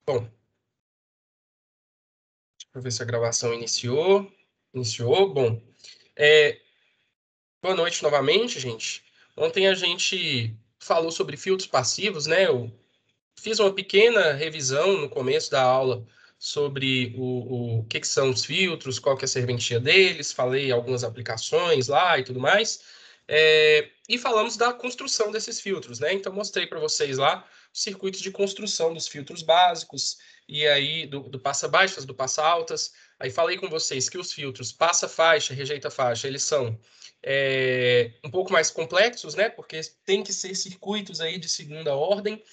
Bom, deixa eu ver se a gravação iniciou. Iniciou, bom. Boa noite novamente, gente. Ontem a gente falou sobre filtros passivos, né? Eu fiz uma pequena revisão no começo da aula sobre o que são os filtros, qual que é a serventia deles, falei algumas aplicações lá e tudo mais. E falamos da construção desses filtros, né? Então, mostrei para vocês lá os circuitos de construção dos filtros básicos, e aí do passa-baixas, do passa-altas. Aí falei com vocês que os filtros passa-faixa, rejeita-faixa, eles são um pouco mais complexos, né? Porque tem que ser circuitos aí de segunda ordem,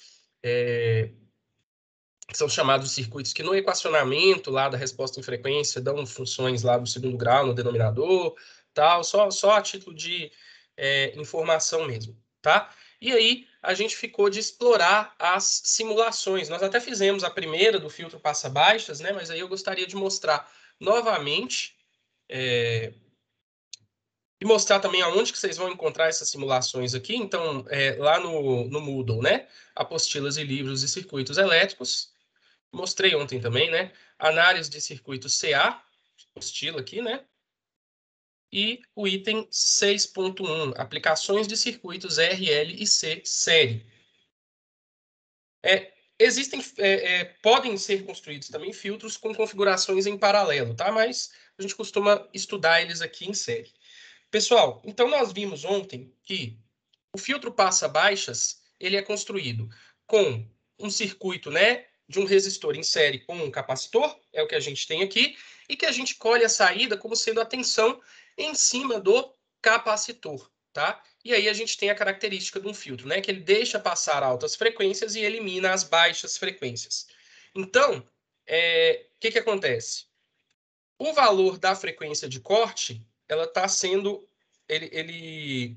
que são chamados circuitos que no equacionamento lá da resposta em frequência dão funções lá do segundo grau no denominador, tal, só a título de informação mesmo, tá? E aí a gente ficou de explorar as simulações. Nós até fizemos a primeira do filtro passa-baixas, né? Mas aí eu gostaria de mostrar novamente e mostrar também aonde que vocês vão encontrar essas simulações aqui. Então, lá no Moodle, né? Apostilas e livros e circuitos elétricos. Mostrei ontem também, né? Análise de circuitos CA, apostila aqui, né? E o item 6.1, aplicações de circuitos RL e C série. Podem ser construídos também filtros com configurações em paralelo, tá? Mas a gente costuma estudar eles aqui em série. Pessoal, então nós vimos ontem que o filtro passa-baixas, ele é construído com um circuito, né, de um resistor em série com um capacitor, é o que a gente tem aqui, e que a gente colhe a saída como sendo a tensão em cima do capacitor, tá? E aí a gente tem a característica de um filtro, né, que ele deixa passar altas frequências e elimina as baixas frequências. Então, o que acontece? O valor da frequência de corte, ela está sendo, ele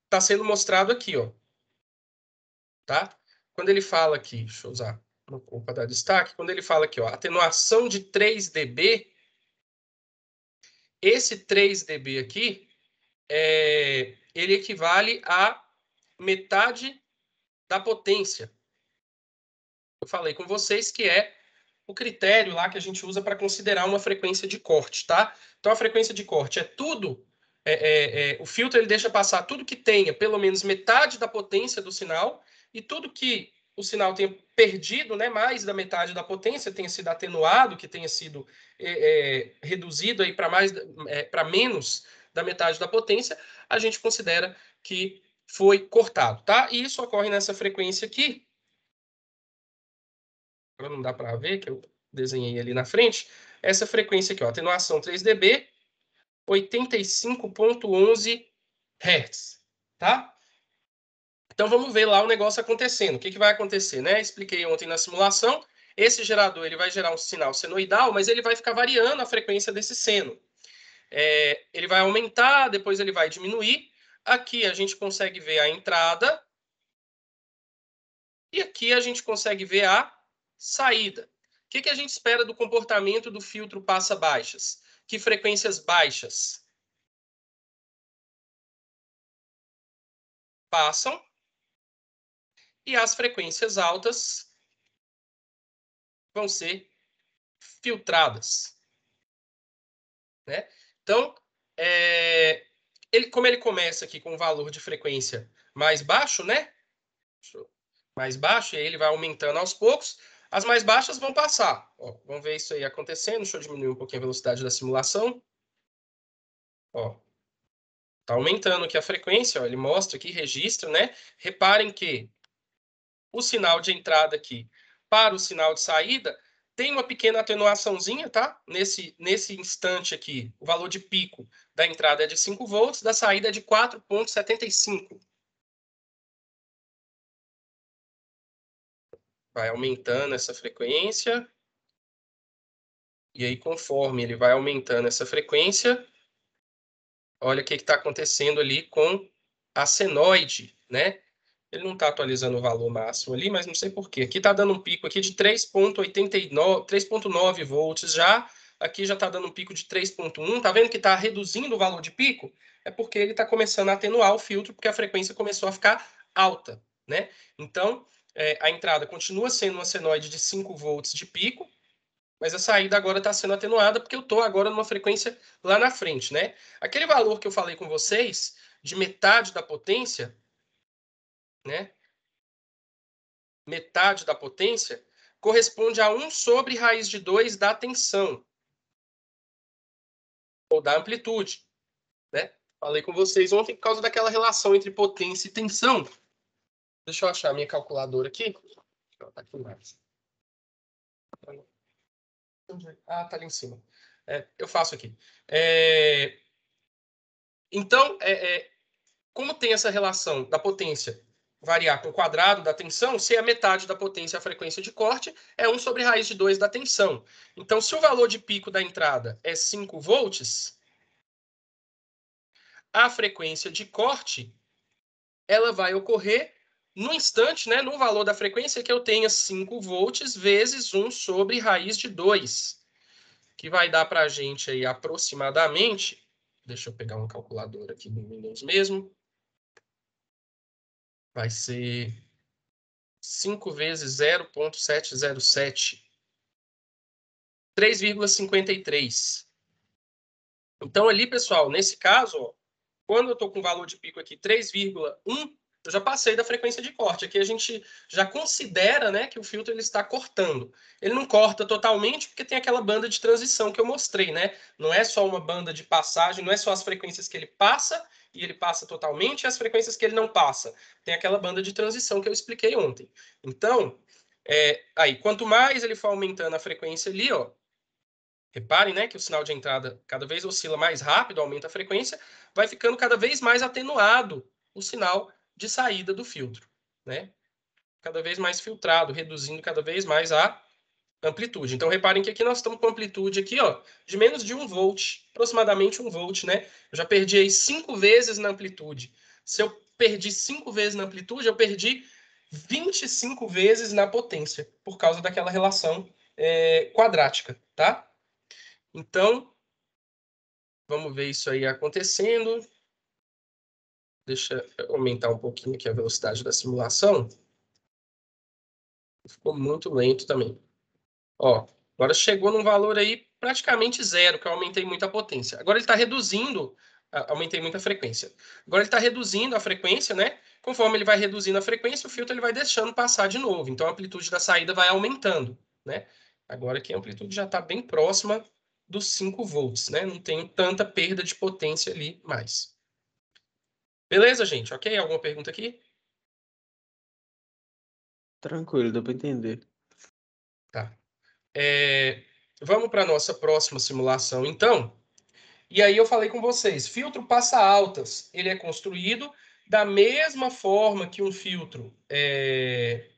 está sendo mostrado aqui, ó, tá? Quando ele fala aqui, deixa eu usar uma cor para dar destaque, quando ele fala aqui, ó, atenuação de 3 dB, esse 3 dB aqui, ele equivale a metade da potência. Eu falei com vocês que é o critério lá que a gente usa para considerar uma frequência de corte, tá? Então, a frequência de corte é tudo... o filtro ele deixa passar tudo que tenha pelo menos metade da potência do sinal, e tudo que o sinal tenha perdido, né, mais da metade da potência, tenha sido atenuado, que tenha sido reduzido aí para menos da metade da potência, a gente considera que foi cortado, tá? E isso ocorre nessa frequência aqui. Agora não dá para ver, que eu desenhei ali na frente. Essa frequência aqui, ó, atenuação 3 dB, 85.11 Hz, tá? Então vamos ver lá o negócio acontecendo. O que vai acontecer, né? Expliquei ontem na simulação. Esse gerador ele vai gerar um sinal senoidal, mas ele vai ficar variando a frequência desse seno. Ele vai aumentar, depois ele vai diminuir. Aqui a gente consegue ver a entrada e aqui a gente consegue ver a saída. O que a gente espera do comportamento do filtro passa-baixas? Que frequências baixas passam e as frequências altas vão ser filtradas, né? Então, como ele começa aqui com um valor de frequência mais baixo, né? Mais baixo, e aí ele vai aumentando aos poucos, as mais baixas vão passar. Ó, vamos ver isso aí acontecendo. Deixa eu diminuir um pouquinho a velocidade da simulação. Ó, tá aumentando aqui a frequência, ó, ele mostra aqui, registra, né? Reparem que o sinal de entrada aqui para o sinal de saída tem uma pequena atenuaçãozinha, tá? Nesse instante aqui, o valor de pico da entrada é de 5 volts, da saída é de 4,75. Vai aumentando essa frequência. E aí, conforme ele vai aumentando essa frequência, olha o que está acontecendo ali com a senoide, né? Ele não está atualizando o valor máximo ali, mas não sei por quê. Aqui está dando um pico aqui de 3,89, 3,9 volts já. Aqui já está dando um pico de 3,1. Tá vendo que está reduzindo o valor de pico? É porque ele está começando a atenuar o filtro, porque a frequência começou a ficar alta, né? Então, a entrada continua sendo uma senoide de 5 volts de pico, mas a saída agora está sendo atenuada porque eu estou agora numa frequência lá na frente, né? Aquele valor que eu falei com vocês, de metade da potência, né? Metade da potência, corresponde a 1 sobre raiz de 2 da tensão, ou da amplitude, né? Falei com vocês ontem por causa daquela relação entre potência e tensão. Deixa eu achar a minha calculadora aqui. Ela tá aqui embaixo. Ah, tá ali em cima. Eu faço aqui. Então, como tem essa relação da potência variar com o quadrado da tensão, se a metade da potência é a frequência de corte, é 1 sobre raiz de 2 da tensão. Então, se o valor de pico da entrada é 5 volts, a frequência de corte ela vai ocorrer no instante, né, no valor da frequência que eu tenha 5 volts vezes 1 sobre raiz de 2, que vai dar para a gente aí aproximadamente, deixa eu pegar uma calculadora aqui no Windows mesmo, vai ser 5 vezes 0,707, 3,53. Então, ali, pessoal, nesse caso, ó, quando eu estou com o valor de pico aqui 3,1, eu já passei da frequência de corte. Aqui a gente já considera, né, que o filtro ele está cortando. Ele não corta totalmente porque tem aquela banda de transição que eu mostrei, né? Não é só uma banda de passagem, não é só as frequências que ele passa e ele passa totalmente e as frequências que ele não passa. Tem aquela banda de transição que eu expliquei ontem. Então, aí, quanto mais ele for aumentando a frequência ali, ó, reparem, né, que o sinal de entrada cada vez oscila mais rápido, aumenta a frequência, vai ficando cada vez mais atenuado o sinal de saída do filtro, né? Cada vez mais filtrado, reduzindo cada vez mais a amplitude. Então, reparem que aqui nós estamos com amplitude aqui, ó, de menos de 1 volt, aproximadamente 1 volt, né? Eu já perdi aí 5 vezes na amplitude. Se eu perdi 5 vezes na amplitude, eu perdi 25 vezes na potência, por causa daquela relação quadrática, tá? Então, vamos ver isso aí acontecendo. Deixa eu aumentar um pouquinho aqui a velocidade da simulação. Ficou muito lento também. Ó, agora chegou num valor aí praticamente zero, que eu aumentei muito a potência. Agora ele está reduzindo, aumentei muito a frequência. Agora ele está reduzindo a frequência, né? Conforme ele vai reduzindo a frequência, o filtro ele vai deixando passar de novo. Então a amplitude da saída vai aumentando, né? Agora aqui a amplitude já está bem próxima dos 5 volts, né? Não tem tanta perda de potência ali mais. Beleza, gente? Ok? Alguma pergunta aqui? Tranquilo, deu para entender. Tá. Vamos para a nossa próxima simulação, então. E aí eu falei com vocês, filtro passa altas, ele é construído da mesma forma que um filtro ele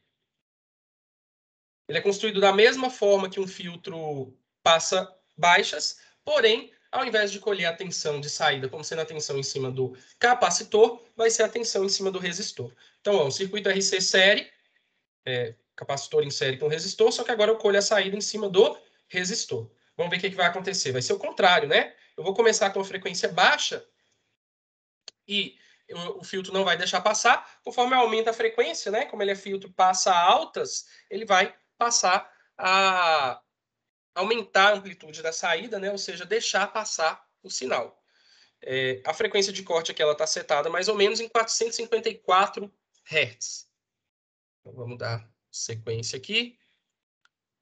é construído da mesma forma que um filtro passa baixas, porém, ao invés de colher a tensão de saída como sendo a tensão em cima do capacitor, vai ser a tensão em cima do resistor. Então, ó, o circuito RC série, capacitor em série com resistor, só que agora eu colho a saída em cima do resistor. Vamos ver o que vai acontecer. Vai ser o contrário, né? Eu vou começar com uma frequência baixa e o filtro não vai deixar passar. Conforme aumenta a frequência, né? Como ele é filtro, passa altas, ele vai passar a aumentar a amplitude da saída, né? Ou seja, deixar passar o sinal. A frequência de corte aqui ela está setada mais ou menos em 454 Hz. Então, vamos dar sequência aqui.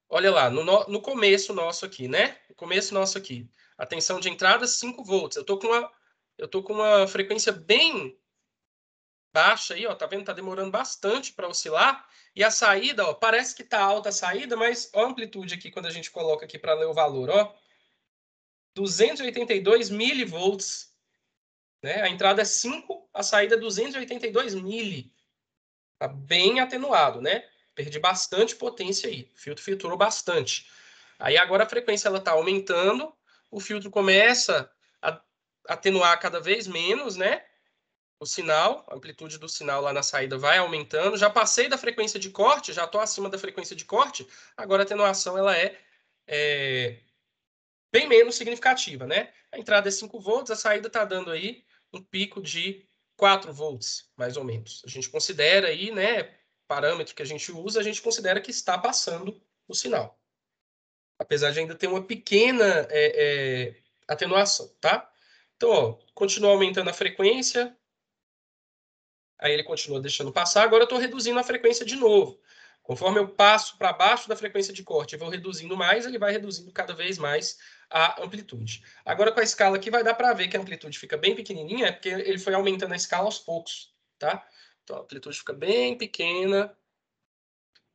Olha lá, no começo nosso aqui, né? No começo nosso aqui. A tensão de entrada, 5 volts. Eu tô com uma frequência bem baixa aí, ó. Tá vendo? Tá demorando bastante para oscilar. E a saída, ó, parece que tá alta a saída, mas ó a amplitude aqui quando a gente coloca aqui para ler o valor, ó. 282 milivolts, né? A entrada é 5, a saída é 282 mili. Tá bem atenuado, né? Perdi bastante potência aí. O filtro filtrou bastante. Aí agora a frequência ela está aumentando, o filtro começa a atenuar cada vez menos, né? O sinal, a amplitude do sinal lá na saída vai aumentando. Já passei da frequência de corte, já estou acima da frequência de corte. Agora a atenuação ela é bem menos significativa, né? A entrada é 5 volts, a saída está dando aí um pico de 4 volts, mais ou menos. A gente considera aí, né? parâmetro que a gente usa, a gente considera que está passando o sinal. Apesar de ainda ter uma pequena atenuação, tá? Então, ó, continua aumentando a frequência, aí ele continua deixando passar, agora eu estou reduzindo a frequência de novo. Conforme eu passo para baixo da frequência de corte e vou reduzindo mais, ele vai reduzindo cada vez mais a amplitude. Agora, com a escala aqui, vai dar para ver que a amplitude fica bem pequenininha, porque ele foi aumentando a escala aos poucos, tá? Então, a amplitude fica bem pequena.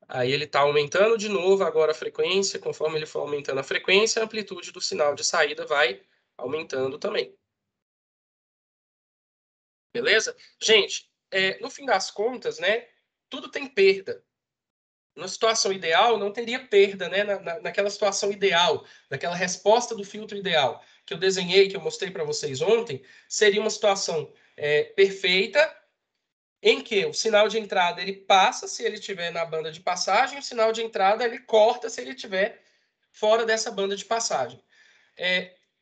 Aí ele está aumentando de novo agora a frequência. Conforme ele for aumentando a frequência, a amplitude do sinal de saída vai aumentando também. Beleza? Gente, no fim das contas, né, tudo tem perda. Na situação ideal, não teria perda, né? Naquela situação ideal, naquela resposta do filtro ideal que eu desenhei, que eu mostrei para vocês ontem, seria uma situação perfeita, em que o sinal de entrada ele passa se ele estiver na banda de passagem, o sinal de entrada ele corta se ele estiver fora dessa banda de passagem.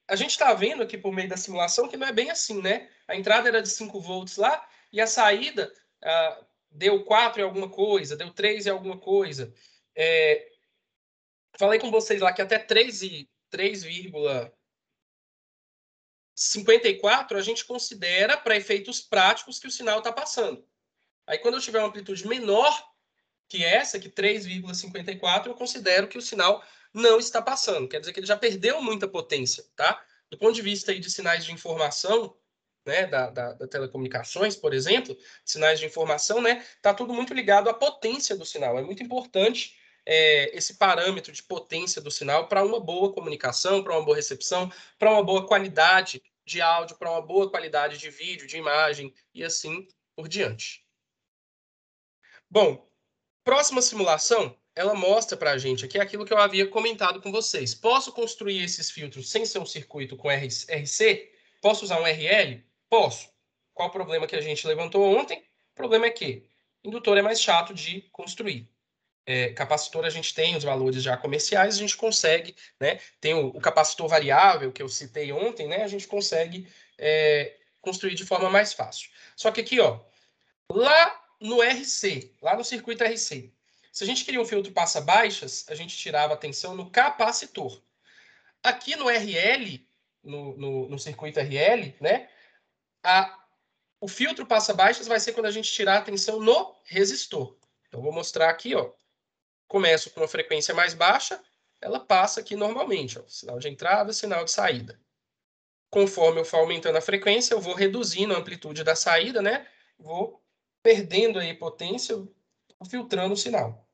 A gente está vendo aqui por meio da simulação que não é bem assim, né? A entrada era de 5 volts lá e a saída deu 4 e alguma coisa, deu 3 e alguma coisa. Falei com vocês lá que até 3,54 a gente considera para efeitos práticos que o sinal está passando. Aí quando eu tiver uma amplitude menor que essa, que 3,54, eu considero que o sinal não está passando. Quer dizer que ele já perdeu muita potência, tá? Do ponto de vista aí de sinais de informação, né, da telecomunicações, por exemplo, sinais de informação, né, tá tudo muito ligado à potência do sinal. É muito importante esse parâmetro de potência do sinal para uma boa comunicação, para uma boa recepção, para uma boa qualidade de áudio, para uma boa qualidade de vídeo, de imagem e assim por diante. Bom, próxima simulação, ela mostra para a gente aqui aquilo que eu havia comentado com vocês. Posso construir esses filtros sem ser um circuito com RC? Posso usar um RL? Posso. Qual o problema que a gente levantou ontem? O problema é que indutor é mais chato de construir. Capacitor a gente tem os valores já comerciais, a gente consegue, né? Tem o capacitor variável que eu citei ontem, né? A gente consegue construir de forma mais fácil. Só que aqui, ó, lá no RC, lá no circuito RC, se a gente queria um filtro passa-baixas, a gente tirava a tensão no capacitor. Aqui no RL, no circuito RL, né, o filtro passa-baixas vai ser quando a gente tirar a tensão no resistor. Então, vou mostrar aqui, ó. Começo com uma frequência mais baixa, ela passa aqui normalmente, ó, sinal de entrada, sinal de saída. Conforme eu for aumentando a frequência, eu vou reduzindo a amplitude da saída, né? Vou perdendo aí potência, filtrando o sinal.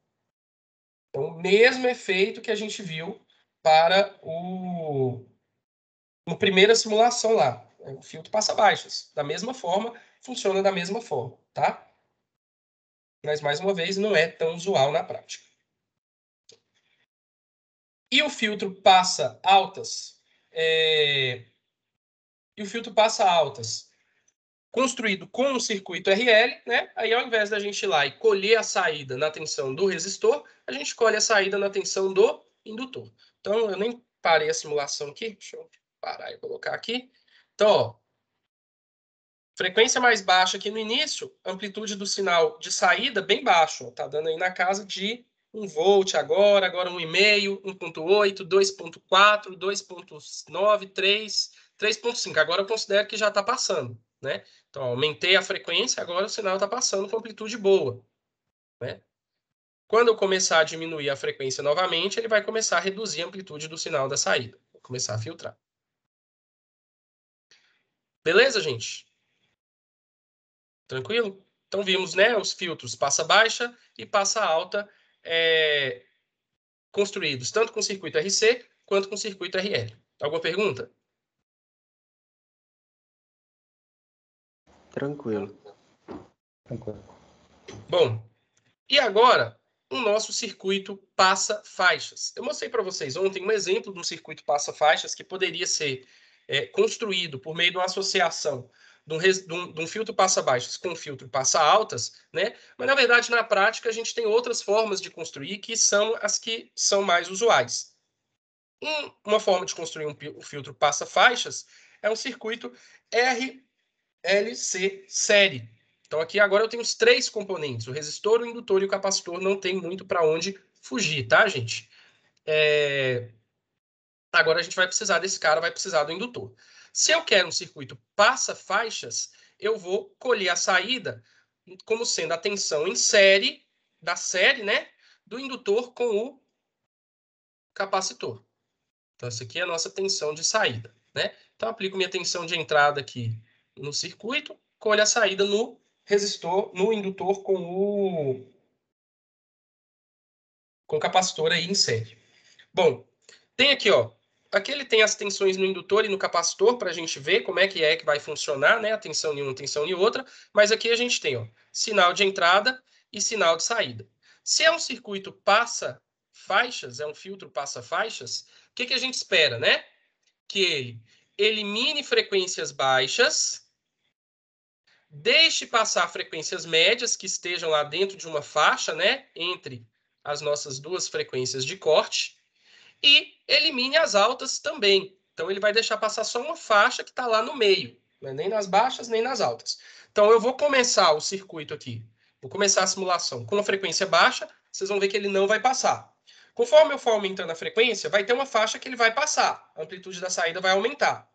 Então, o mesmo efeito que a gente viu para no primeira simulação lá. O filtro passa baixas. Da mesma forma, funciona da mesma forma, tá? Mas, mais uma vez, não é tão usual na prática. E o filtro passa altas. Construído com um circuito RL, né? Aí, ao invés da gente ir lá e colher a saída na tensão do resistor, a gente colhe a saída na tensão do indutor. Então, eu nem parei a simulação aqui. Deixa eu parar e colocar aqui. Então, ó, frequência mais baixa aqui no início, amplitude do sinal de saída bem baixo. Tá dando aí na casa de 1 volt agora 1,5, 1,8, 2,4, 2,9, 3, 3,5. Agora eu considero que já está passando, né? Então, aumentei a frequência, agora o sinal está passando com amplitude boa, né? Quando eu começar a diminuir a frequência novamente, ele vai começar a reduzir a amplitude do sinal da saída. Vai começar a filtrar. Beleza, gente? Tranquilo? Então vimos, né, os filtros passa baixa e passa alta construídos tanto com circuito RC quanto com circuito RL. Alguma pergunta? Tranquilo. Bom, e agora o nosso circuito passa-faixas. Eu mostrei para vocês ontem um exemplo de um circuito passa-faixas que poderia ser construído por meio de uma associação de um filtro passa-baixas com um filtro passa-altas, né? Mas, na verdade, na prática, a gente tem outras formas de construir que são as que são mais usuais. Uma forma de construir um filtro passa-faixas é um circuito RLC série. Então, aqui agora eu tenho os 3 componentes, o resistor, o indutor e o capacitor, não tem muito para onde fugir, tá, gente? Agora a gente vai precisar desse cara, vai precisar do indutor. Se eu quero um circuito passa-faixas, eu vou colher a saída como sendo a tensão em série, da série, né, do indutor com o capacitor. Então, essa aqui é a nossa tensão de saída, né? Então, aplico minha tensão de entrada aqui no circuito, colho a saída no resistor, no indutor com o capacitor aí em série. Bom, tem aqui, ó, aqui ele tem as tensões no indutor e no capacitor para a gente ver como é que vai funcionar, né? A tensão em uma, tensão em outra. Mas aqui a gente tem, ó, sinal de entrada e sinal de saída. Se é um circuito passa-faixas, é um filtro passa-faixas, o que a gente espera, né? Que ele elimine frequências baixas, deixe passar frequências médias que estejam lá dentro de uma faixa, né? Entre as nossas duas frequências de corte, e elimine as altas também. Então, ele vai deixar passar só uma faixa que está lá no meio, né? Nem nas baixas, nem nas altas. Então, eu vou começar o circuito aqui, vou começar a simulação com uma frequência baixa, vocês vão ver que ele não vai passar. Conforme eu for aumentando a frequência, vai ter uma faixa que ele vai passar, a amplitude da saída vai aumentar.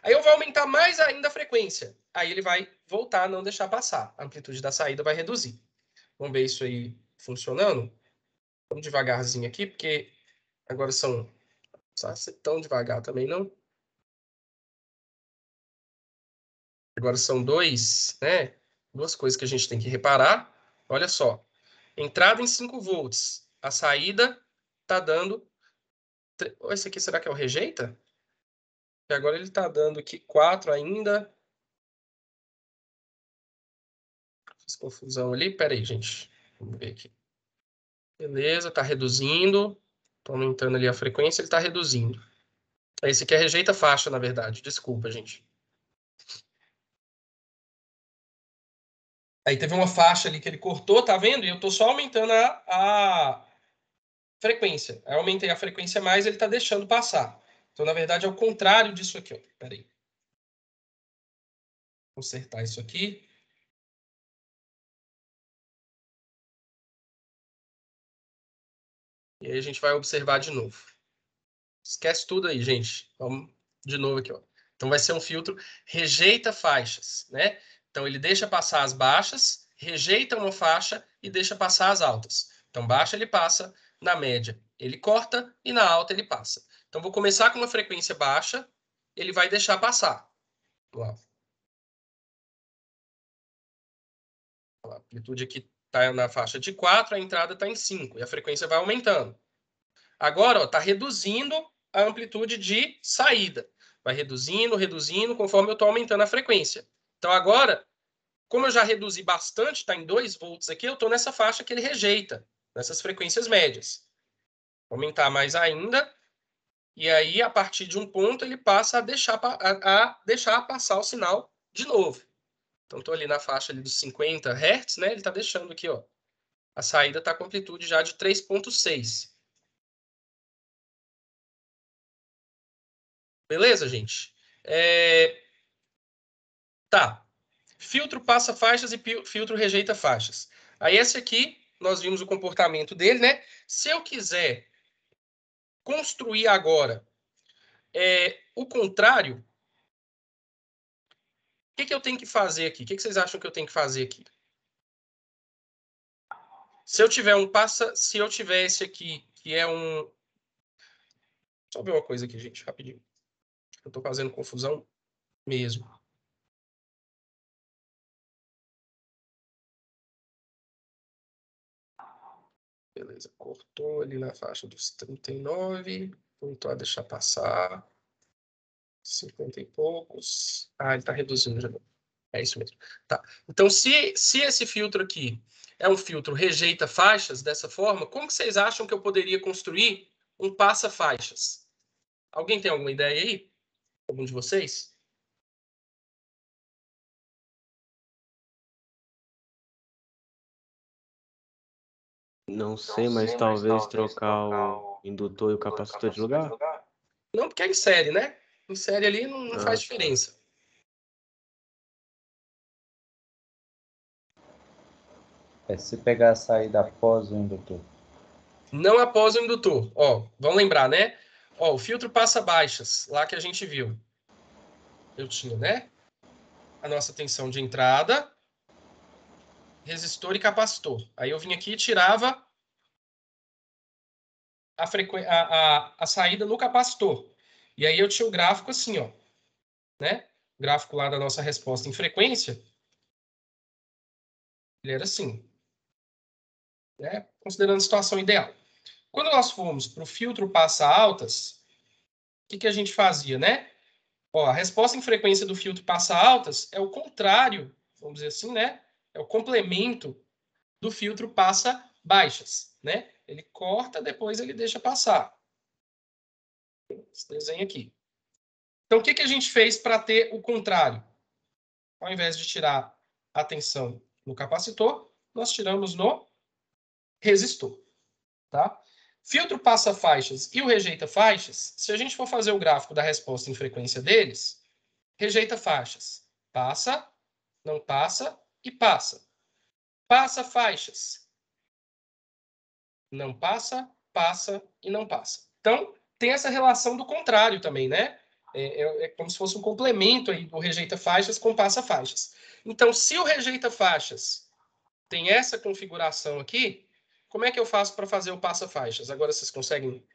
Aí eu vou aumentar mais ainda a frequência, aí ele vai voltar a não deixar passar, a amplitude da saída vai reduzir. Vamos ver isso aí funcionando? Vamos devagarzinho aqui, porque agora são... Não precisa ser tão devagar também, não. Agora são duas coisas que a gente tem que reparar. Olha só. Entrada em 5 volts. A saída está dando... Esse aqui será que é o rejeita? E agora ele está dando aqui 4 ainda. Fiz confusão ali. Pera aí, gente. Vamos ver aqui. Beleza, está reduzindo. Estou aumentando ali a frequência, ele está reduzindo. Esse aqui é rejeita faixa, na verdade. Desculpa, gente. Aí teve uma faixa ali que ele cortou, tá vendo? E eu tô só aumentando a frequência. Aí eu aumentei a frequência mais, ele tá deixando passar. Então, na verdade, é o contrário disso aqui, ó. Pera aí. Vou consertar isso aqui. E aí a gente vai observar de novo. Esquece tudo aí, gente. Vamos de novo aqui, ó. Então vai ser um filtro rejeita faixas, né? Então ele deixa passar as baixas, rejeita uma faixa e deixa passar as altas. Então baixa ele passa, na média ele corta e na alta ele passa. Então vou começar com uma frequência baixa, ele vai deixar passar. Vamos lá. A amplitude aqui está na faixa de 4, a entrada está em 5 e a frequência vai aumentando. Agora está reduzindo a amplitude de saída. Vai reduzindo, reduzindo, conforme eu estou aumentando a frequência. Então agora, como eu já reduzi bastante, está em 2 volts aqui, eu estou nessa faixa que ele rejeita, nessas frequências médias. Vou aumentar mais ainda, e aí, a partir de um ponto, ele passa a deixar passar o sinal de novo. Então, estou ali na faixa ali dos 50 Hz, né? Ele está deixando aqui, ó. A saída está com amplitude já de 3,6. Beleza, gente? Tá. Filtro passa faixas e filtro rejeita faixas. Aí esse aqui, nós vimos o comportamento dele, né? Se eu quiser construir agora o contrário, o que eu tenho que fazer aqui? O que vocês acham que eu tenho que fazer aqui? Se eu tiver se eu tiver esse aqui, que é um... Só ver uma coisa aqui, gente, rapidinho. Eu estou fazendo confusão mesmo. Beleza, cortou ali na faixa dos 39, voltou a deixar passar. 50 e poucos. Ah, ele está reduzindo já. É isso mesmo. Tá. Então, se esse filtro aqui é um filtro rejeita faixas dessa forma, como que vocês acham que eu poderia construir um passa-faixas? Alguém tem alguma ideia aí? Algum de vocês? Não sei, mas talvez trocar o indutor e o capacitor de lugar? Não, porque é em série, né? Em série ali não faz diferença. Se pegar a saída após o indutor. Não após o indutor. Ó, vamos lembrar, né? Ó, o filtro passa baixas, lá que a gente viu. Eu tinha, né? A nossa tensão de entrada, resistor e capacitor. Aí eu vim aqui e tirava a saída no capacitor. E aí eu tinha o gráfico assim, ó, né? O gráfico lá da nossa resposta em frequência, ele era assim, né? Considerando a situação ideal. Quando nós fomos para o filtro passa altas, o que a gente fazia, né? Ó, a resposta em frequência do filtro passa altas é o contrário, vamos dizer assim, né? É o complemento do filtro passa baixas, né? Ele corta, depois ele deixa passar. Esse desenho aqui. Então, o que a gente fez para ter o contrário? Ao invés de tirar a tensão no capacitor, nós tiramos no resistor, tá? Filtro passa faixas e o rejeita faixas, se a gente for fazer o gráfico da resposta em frequência deles, rejeita faixas, passa, não passa e passa. Passa faixas, não passa, passa e não passa. Então, tem essa relação do contrário também, né? É como se fosse um complemento aí do rejeita faixas com passa faixas. Então, se o rejeita faixas tem essa configuração aqui, como é que eu faço para fazer o passa faixas? Agora vocês conseguem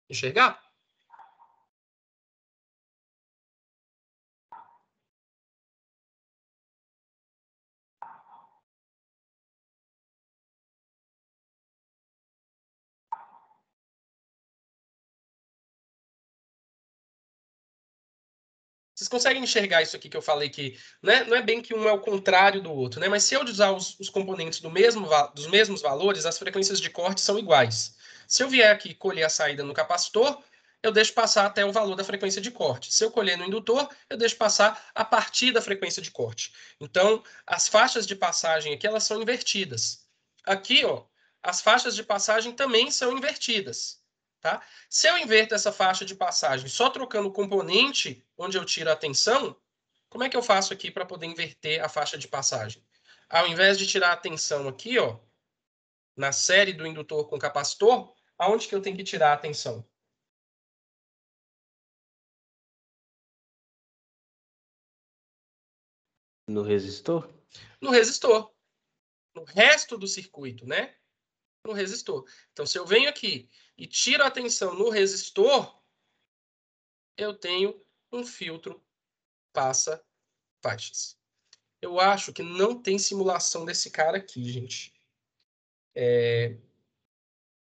enxergar? Vocês conseguem enxergar isso aqui que eu falei que né, não é bem que um é o contrário do outro, né? Mas se eu usar os componentes dos mesmos valores, as frequências de corte são iguais. Se eu vier aqui colher a saída no capacitor, eu deixo passar até o valor da frequência de corte. Se eu colher no indutor, eu deixo passar a partir da frequência de corte. Então, as faixas de passagem aqui, elas são invertidas. Aqui, ó, as faixas de passagem também são invertidas. Tá? Se eu inverto essa faixa de passagem só trocando o componente onde eu tiro a tensão, como é que eu faço aqui para poder inverter a faixa de passagem? Ao invés de tirar a tensão aqui, ó, na série do indutor com capacitor, aonde que eu tenho que tirar a tensão? No resistor? No resistor. No resto do circuito, né? No resistor. Então, se eu venho aqui e tiro a tensão no resistor, eu tenho um filtro passa faixas. Eu acho que não tem simulação desse cara aqui, gente.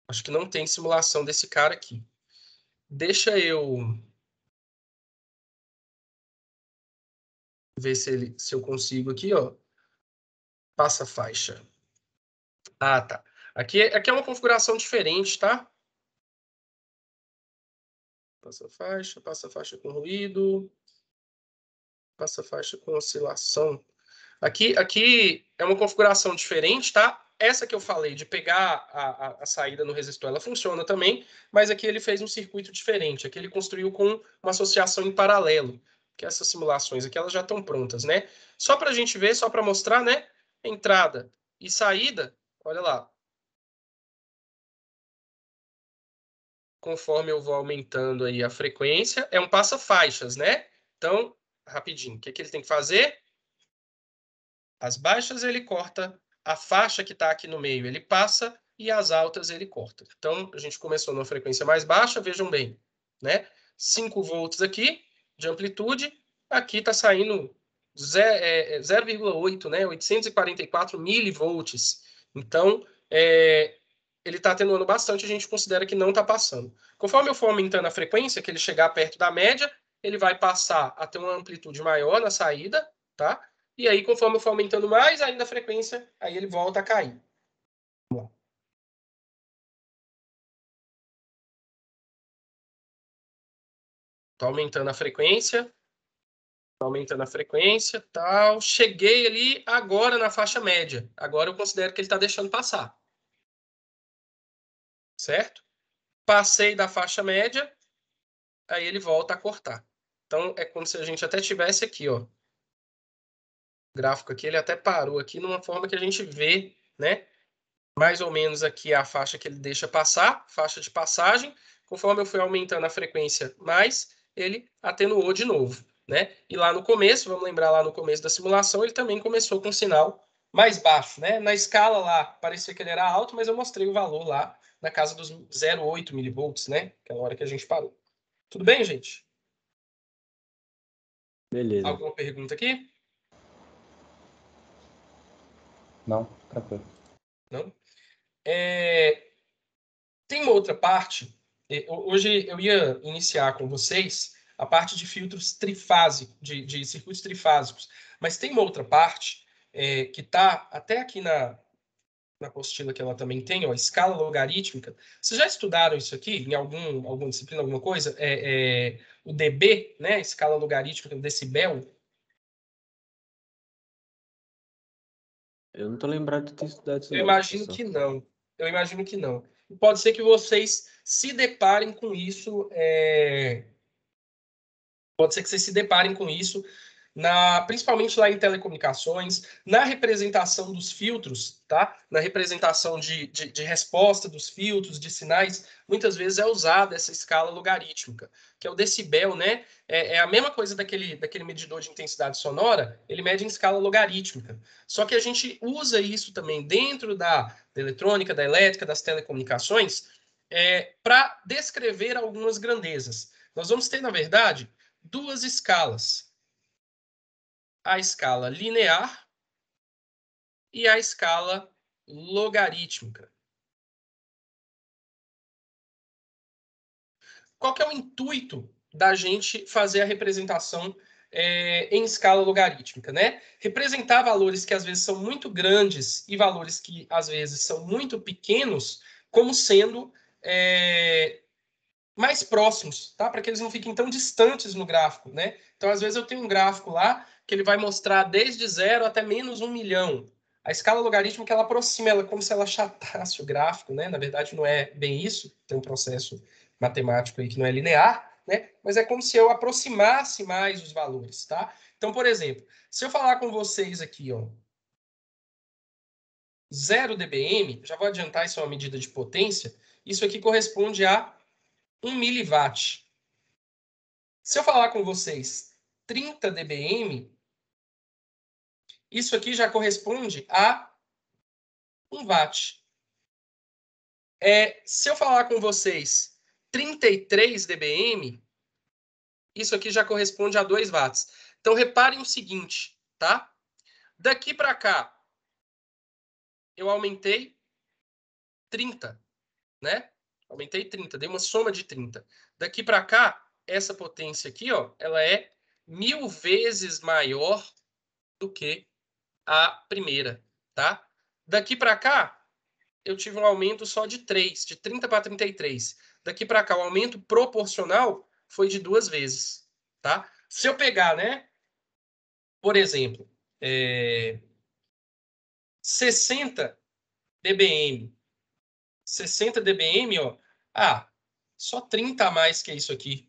Acho que não tem simulação desse cara aqui. Deixa eu ver se eu consigo aqui, ó. Passa faixa. Ah, tá. Aqui é uma configuração diferente, tá? Passa faixa com ruído, passa faixa com oscilação. Aqui é uma configuração diferente, tá? Essa que eu falei de pegar a saída no resistor, ela funciona também, mas aqui ele fez um circuito diferente. Aqui ele construiu com uma associação em paralelo, que essas simulações aqui elas já estão prontas, né? Só para a gente ver, só para mostrar, né? Entrada e saída, olha lá. Conforme eu vou aumentando aí a frequência, é um passa-faixas, né? Então, rapidinho, o que ele tem que fazer? As baixas ele corta, a faixa que está aqui no meio ele passa e as altas ele corta. Então, a gente começou numa frequência mais baixa, vejam bem, né? 5 volts aqui de amplitude, aqui está saindo 0,8, né? 844 milivolts. Então, ele está atenuando bastante, a gente considera que não está passando. Conforme eu for aumentando a frequência, que ele chegar perto da média, ele vai passar a ter uma amplitude maior na saída, tá? E aí, conforme eu for aumentando mais ainda a frequência, aí ele volta a cair. Tô aumentando a frequência. Tô aumentando a frequência, tal. Cheguei ali agora na faixa média. Agora eu considero que ele está deixando passar. Certo? Passei da faixa média, aí ele volta a cortar. Então, é como se a gente até tivesse aqui, ó. gráfico aqui, ele até parou aqui numa forma que a gente vê, né? Mais ou menos aqui a faixa que ele deixa passar, faixa de passagem. Conforme eu fui aumentando a frequência mais, ele atenuou de novo, né? E lá no começo, vamos lembrar lá no começo da simulação, ele também começou com um sinal mais baixo, né? Na escala lá, parecia que ele era alto, mas eu mostrei o valor lá na casa dos 0,8 milivolts, né? Aquela hora que a gente parou. Tudo bem, gente? Beleza. Alguma pergunta aqui? Não, tranquilo. Não? Tem uma outra parte. Hoje eu ia iniciar com vocês a parte de filtros trifásicos, de circuitos trifásicos. Mas tem uma outra parte que está até aqui na apostila que ela também tem, ó, escala logarítmica. Vocês já estudaram isso aqui em alguma disciplina, alguma coisa? O dB, né? Escala logarítmica, o decibel. Eu não tô lembrado de ter estudado isso Eu não, imagino professor. que não. Eu imagino que não. Pode ser que vocês se deparem com isso. Pode ser que vocês se deparem com isso, principalmente lá em telecomunicações, na representação dos filtros, tá? Na representação de resposta dos filtros, de sinais, muitas vezes é usada essa escala logarítmica, que é o decibel, né? É a mesma coisa daquele medidor de intensidade sonora, ele mede em escala logarítmica. Só que a gente usa isso também dentro da eletrônica, da elétrica, das telecomunicações, para descrever algumas grandezas. Nós vamos ter, na verdade, duas escalas. A escala linear e a escala logarítmica. Qual que é o intuito da gente fazer a representação em escala logarítmica, né? Representar valores que às vezes são muito grandes e valores que às vezes são muito pequenos como sendo mais próximos, tá? Para que eles não fiquem tão distantes no gráfico, né? Então, às vezes, eu tenho um gráfico lá que ele vai mostrar desde 0 até menos 1 milhão. A escala logarítmica, ela aproxima, ela é como se ela achatasse o gráfico, né? Na verdade, não é bem isso, tem um processo matemático aí que não é linear, né? Mas é como se eu aproximasse mais os valores, tá? Então, por exemplo, se eu falar com vocês aqui, ó, 0 dBm, já vou adiantar, isso é uma medida de potência, isso aqui corresponde a 1 miliwatt. Se eu falar com vocês 30 dBm, isso aqui já corresponde a 1 watt. Se eu falar com vocês 33 dBm, isso aqui já corresponde a 2 watts. Então, reparem o seguinte, tá? Daqui para cá, eu aumentei 30, né? Aumentei 30, dei uma soma de 30. Daqui para cá, essa potência aqui, ó, ela é 1000 vezes maior do que a primeira, tá? Daqui para cá, eu tive um aumento só de 3, de 30 para 33. Daqui para cá, o aumento proporcional foi de 2 vezes, tá? Se eu pegar, né, por exemplo, 60 dBm, 60 dBm, ó, só 30 a mais que isso aqui,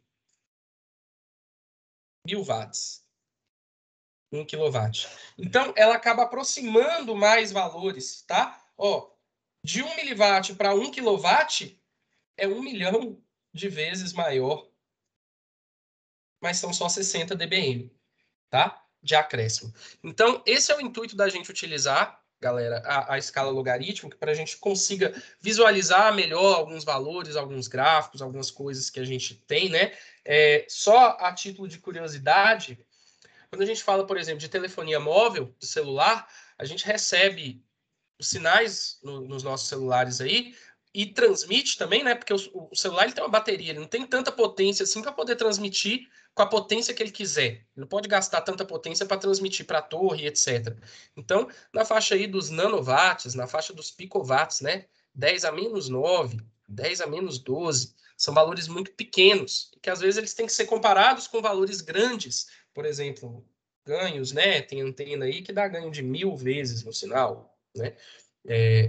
1000 watts. 1 kW. Então, ela acaba aproximando mais valores, tá? Ó, de 1 miliwatt para 1 kW é 1 milhão de vezes maior, mas são só 60 dBm, tá? De acréscimo. Então, esse é o intuito da gente utilizar, galera, a escala logarítmica, para a gente consiga visualizar melhor alguns valores, alguns gráficos, algumas coisas que a gente tem, né? Só a título de curiosidade, quando a gente fala, por exemplo, de telefonia móvel, de celular, a gente recebe os sinais nos nossos celulares aí e transmite também, né? Porque o celular ele tem uma bateria, ele não tem tanta potência assim para poder transmitir com a potência que ele quiser. Ele não pode gastar tanta potência para transmitir para a torre, etc. Então, na faixa aí dos nanowatts, na faixa dos picowatts, né? 10 a menos 9, 10 a menos 12, são valores muito pequenos, que às vezes eles têm que ser comparados com valores grandes. Por exemplo, ganhos, né? Tem antena aí que dá ganho de 1000 vezes no sinal, né?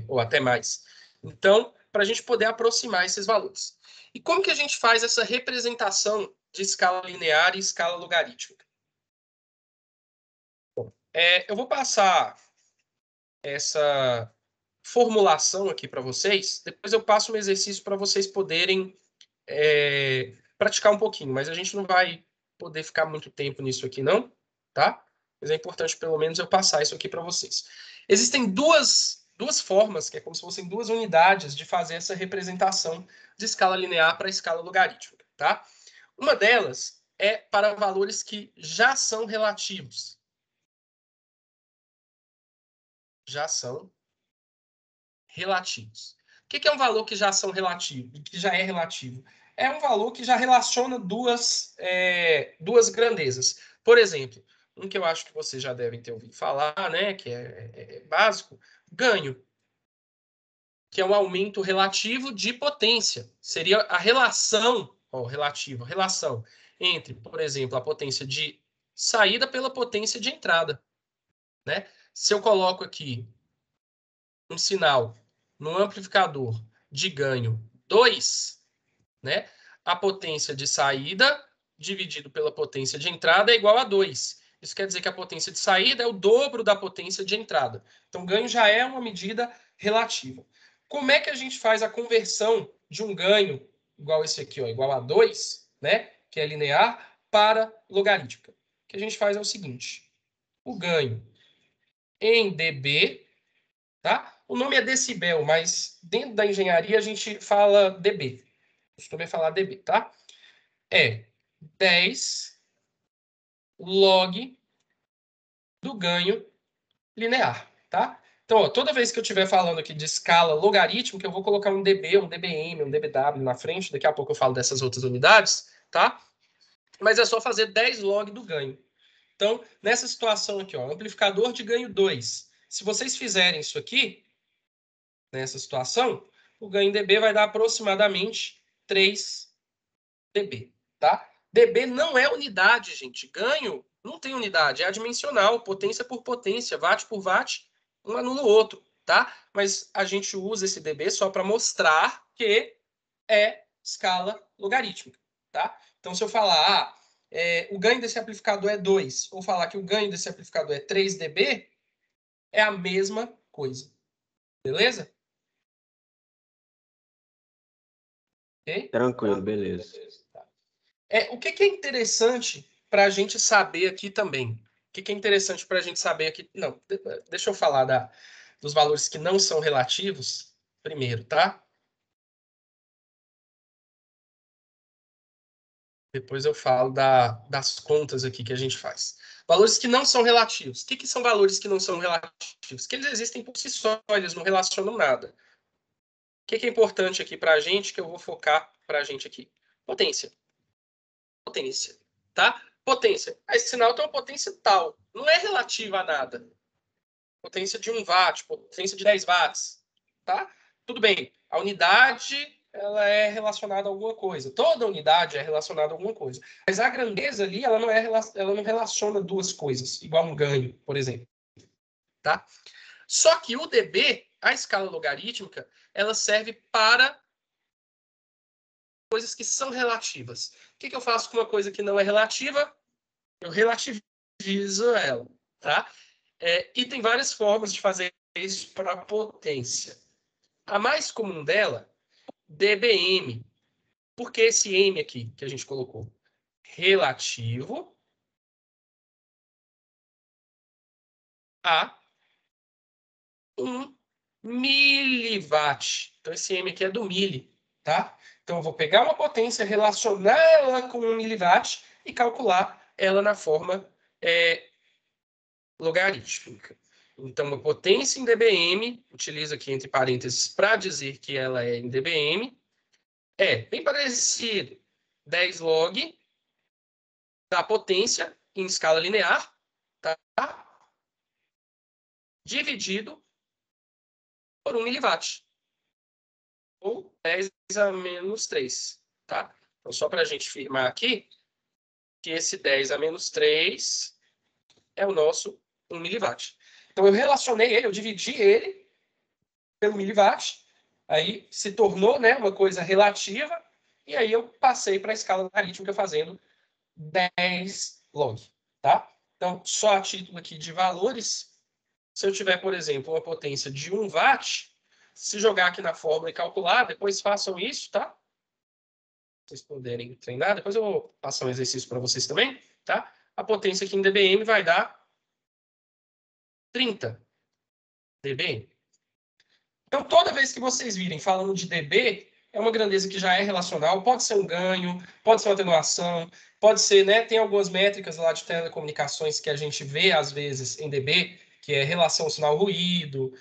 Ou até mais. Então, para a gente poder aproximar esses valores. E como que a gente faz essa representação de escala linear e escala logarítmica? Bom, Eu vou passar essa formulação aqui para vocês, depois eu passo um exercício para vocês poderem praticar um pouquinho, mas a gente não vai poder ficar muito tempo nisso aqui, não, tá? Mas é importante, pelo menos, eu passar isso aqui para vocês. Existem duas formas, que é como se fossem duas unidades de fazer essa representação de escala linear para escala logarítmica, tá? Uma delas é para valores que já são relativos. Já são relativos. O que é um valor que já são relativos, que já é relativo? É um valor que já relaciona duas grandezas. Por exemplo, um que eu acho que vocês já devem ter ouvido falar, né, que é básico, ganho, que é um aumento relativo de potência. Seria a relação, relação entre, por exemplo, a potência de saída pela potência de entrada, né? Se eu coloco aqui um sinal no amplificador de ganho 2, né? A potência de saída dividido pela potência de entrada é igual a 2. Isso quer dizer que a potência de saída é o dobro da potência de entrada. Então, ganho já é uma medida relativa. Como é que a gente faz a conversão de um ganho igual esse aqui, ó, igual a 2, né? Que é linear, para logarítmica? O que a gente faz é o seguinte. O ganho em dB, tá? O nome é decibel, mas dentro da engenharia a gente fala dB. Costuma falar dB, tá? É 10 log do ganho linear, tá? Então, ó, toda vez que eu estiver falando aqui de escala logarítmica, eu vou colocar um dB, um dBm, um dBw na frente. Daqui a pouco eu falo dessas outras unidades, tá? Mas é só fazer 10 log do ganho. Então, nessa situação aqui, ó, amplificador de ganho 2. Se vocês fizerem isso aqui, nessa situação, o ganho em dB vai dar aproximadamente 3 dB, tá? dB não é unidade, gente. Ganho não tem unidade, é adimensional, potência por potência, watt por watt, um anula o outro, tá? Mas a gente usa esse dB só para mostrar que é escala logarítmica, tá? Então, se eu falar, o ganho desse amplificador é 2, ou falar que o ganho desse amplificador é 3 dB, é a mesma coisa, beleza? Okay? Tranquilo, beleza. O que é interessante para a gente saber aqui também? O que é interessante para a gente saber aqui? Não, deixa eu falar dos valores que não são relativos primeiro, tá? Depois eu falo das contas aqui que a gente faz. Valores que não são relativos. O que são valores que não são relativos? Que eles existem por si só, eles não relacionam nada. O que é importante aqui para a gente, que eu vou focar para a gente aqui? Potência. Potência, tá? Potência. Esse sinal tem uma potência tal. Não é relativa a nada. Potência de 1 watt, potência de 10 watts, tá? Tudo bem. A unidade, ela é relacionada a alguma coisa. Toda unidade é relacionada a alguma coisa. Mas a grandeza ali, ela não relaciona duas coisas, igual um ganho, por exemplo, tá? Só que o dB, a escala logarítmica, ela serve para coisas que são relativas. O que eu faço com uma coisa que não é relativa? Eu relativizo ela, tá? E tem várias formas de fazer isso para a potência. A mais comum dela, dBm. Por que esse M aqui que a gente colocou? Relativo a 1 miliwatt. Então, esse M aqui é do mili, tá? Então, eu vou pegar uma potência, relacionar ela com 1 miliwatt e calcular ela na forma logarítmica. Então, a potência em dBm, utilizo aqui entre parênteses para dizer que ela é em dBm, é bem parecido. 10 log da potência em escala linear, tá? Dividido por 1 miliwatt. Ou 10 a menos 3, tá? Então, só para a gente firmar aqui, que esse 10 a menos 3 é o nosso 1 miliwatt. Então, eu relacionei ele, eu dividi ele pelo miliwatt, aí se tornou, né, uma coisa relativa, e aí eu passei para a escala logarítmica fazendo 10 log, tá? Então, só a título aqui de valores, se eu tiver, por exemplo, uma potência de 1 watt, se jogar aqui na fórmula e calcular, depois façam isso, tá? Pra vocês poderem treinar. Depois eu vou passar um exercício para vocês também, tá? A potência aqui em dBm vai dar 30 dBm. Então, toda vez que vocês virem falando de dB, é uma grandeza que já é relacional, pode ser um ganho, pode ser uma atenuação, pode ser, né? Tem algumas métricas lá de telecomunicações que a gente vê, às vezes, em dB, que é relação sinal-ruído,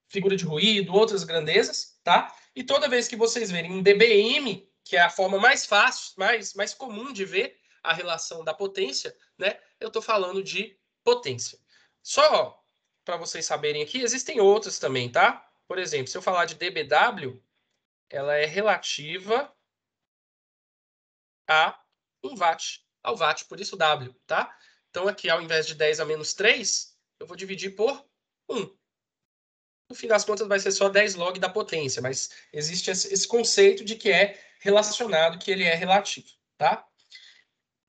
figura de ruído, outras grandezas, tá? E toda vez que vocês verem um dBm, que é a forma mais fácil, mais comum de ver a relação da potência, né? Eu estou falando de potência. Só para vocês saberem aqui, existem outras também, tá? Por exemplo, se eu falar de dBW, ela é relativa a 1 watt, ao watt, por isso W, tá? Então aqui, ao invés de 10 a menos 3, eu vou dividir por 1. No fim das contas, vai ser só 10 log da potência, mas existe esse conceito de que é relacionado, que ele é relativo, tá?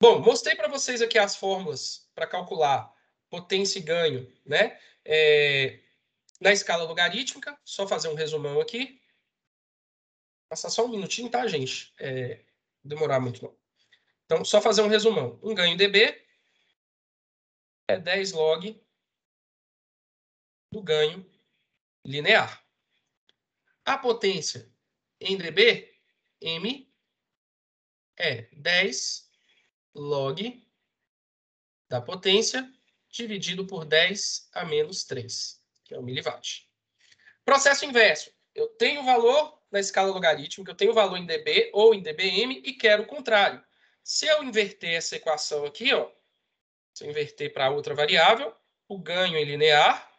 Bom, mostrei para vocês aqui as fórmulas para calcular potência e ganho, né? Na escala logarítmica, só fazer um resumão aqui. Passar só um minutinho, tá, gente? Demorar muito não. Então, só fazer um resumão. Um ganho dB é 10 log do ganho linear. A potência em dB, M, é 10 log da potência dividido por 10 a menos 3, que é o miliwatt. Processo inverso. Eu tenho o valor na escala logarítmica, eu tenho o valor em dB ou em dBm e quero o contrário. Se eu inverter essa equação aqui, ó, se eu inverter para outra variável, o ganho em linear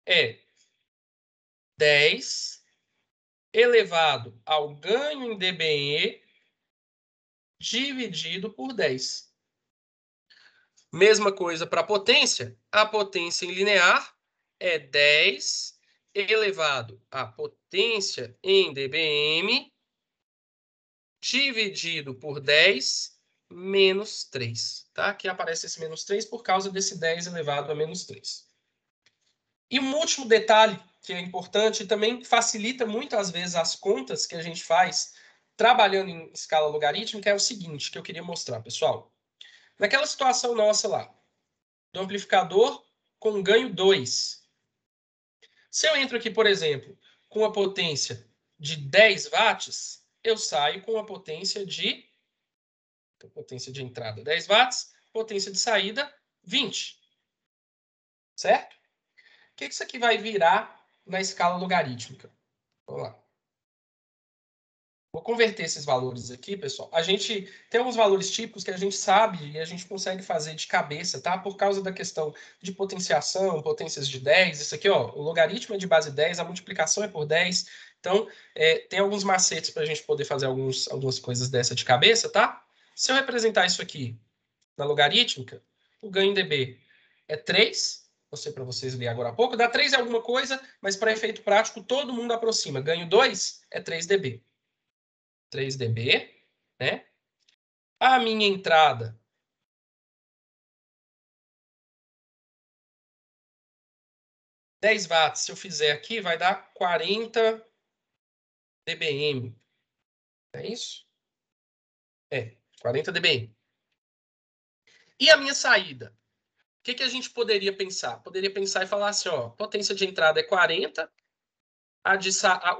é 10 elevado ao ganho em dBe dividido por 10. Mesma coisa para a potência. A potência em linear é 10 elevado à potência em dBm dividido por 10 menos 3. Tá? Aqui aparece esse menos 3 por causa desse 10 elevado a menos 3. E um último detalhe que é importante e também facilita muitas vezes as contas que a gente faz trabalhando em escala logarítmica é o seguinte, que eu queria mostrar, pessoal. Naquela situação nossa lá, do amplificador com ganho 2. Se eu entro aqui, por exemplo, com a potência de 10 watts, eu saio com a potência de entrada 10 watts, potência de saída 20. Certo? O que isso aqui vai virar na escala logarítmica? Vamos lá. Vou converter esses valores aqui, pessoal. A gente tem alguns valores típicos que a gente sabe e a gente consegue fazer de cabeça, tá? Por causa da questão de potenciação, potências de 10. Isso aqui, ó, o logaritmo é de base 10, a multiplicação é por 10. Então, tem alguns macetes para a gente poder fazer algumas coisas dessa de cabeça, tá? Se eu representar isso aqui na logarítmica, o ganho em dB é 3. Mostrei para vocês ali agora há pouco. Dá 3 é alguma coisa, mas para efeito prático, todo mundo aproxima. Ganho 2 é 3 dB. 3 dB, né? A minha entrada (10 watts), se eu fizer aqui, vai dar 40 dBm. É isso? 40 dBm. E a minha saída? O que a gente poderia pensar? Poderia pensar e falar assim, ó, potência de entrada é 40,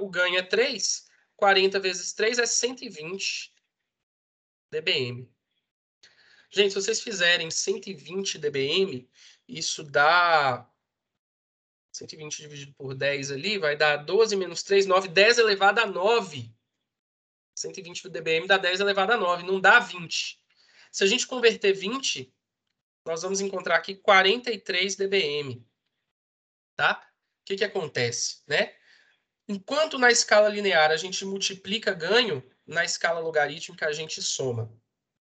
o ganho é 3, 40 vezes 3 é 120 dBm. Gente, se vocês fizerem 120 dBm, isso dá 120 dividido por 10 ali, vai dar 12 menos 3, 9, 10 elevado a 9. 120 do dBm dá 10 elevado a 9, não dá 20. Se a gente converter 20, nós vamos encontrar aqui 43 dBm. Tá? O que acontece, né? Enquanto na escala linear a gente multiplica ganho, na escala logarítmica a gente soma.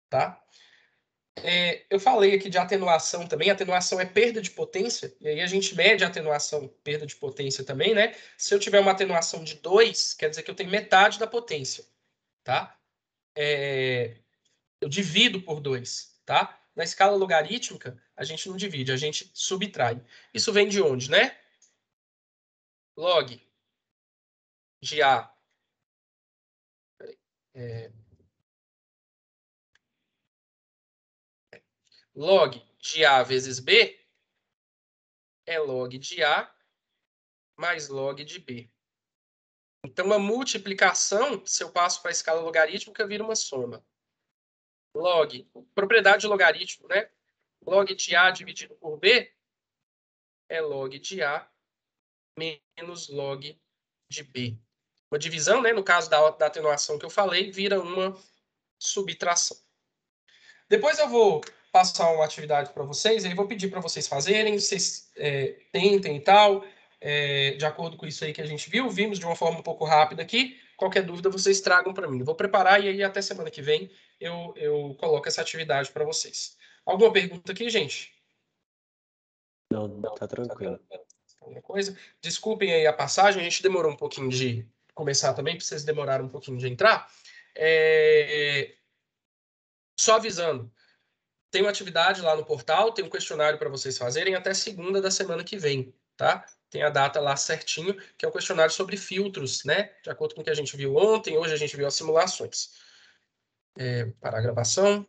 Tá? Eu falei aqui de atenuação também. Atenuação é perda de potência, e aí a gente mede a atenuação, perda de potência também, né? Se eu tiver uma atenuação de 2, quer dizer que eu tenho metade da potência, tá? Eu divido por 2, tá? Na escala logarítmica, a gente não divide, a gente subtrai. Isso vem de onde, né? Log de A log de A vezes B é log de A mais log de B. Então, a multiplicação, se eu passo para a escala logarítmica, vira uma soma. Log, propriedade de logaritmo, né? Log de A dividido por B é log de A menos log de B. Uma divisão, né? No caso da atenuação que eu falei, vira uma subtração. Depois eu vou passar uma atividade para vocês, aí vou pedir para vocês fazerem, vocês tentem e tal, de acordo com isso aí que a gente viu, vimos de uma forma um pouco rápida aqui. Qualquer dúvida vocês tragam para mim. Eu vou preparar e aí até semana que vem eu coloco essa atividade para vocês. Alguma pergunta aqui, gente? Não, tá tranquilo. Alguma coisa? Desculpem aí a passagem, a gente demorou um pouquinho de começar também, porque vocês demoraram um pouquinho de entrar. Só avisando, tem uma atividade lá no portal, tem um questionário para vocês fazerem até segunda da semana que vem, tá? Tem a data lá certinho, que é um questionário sobre filtros, né? De acordo com o que a gente viu ontem, hoje a gente viu as simulações. Parar a gravação.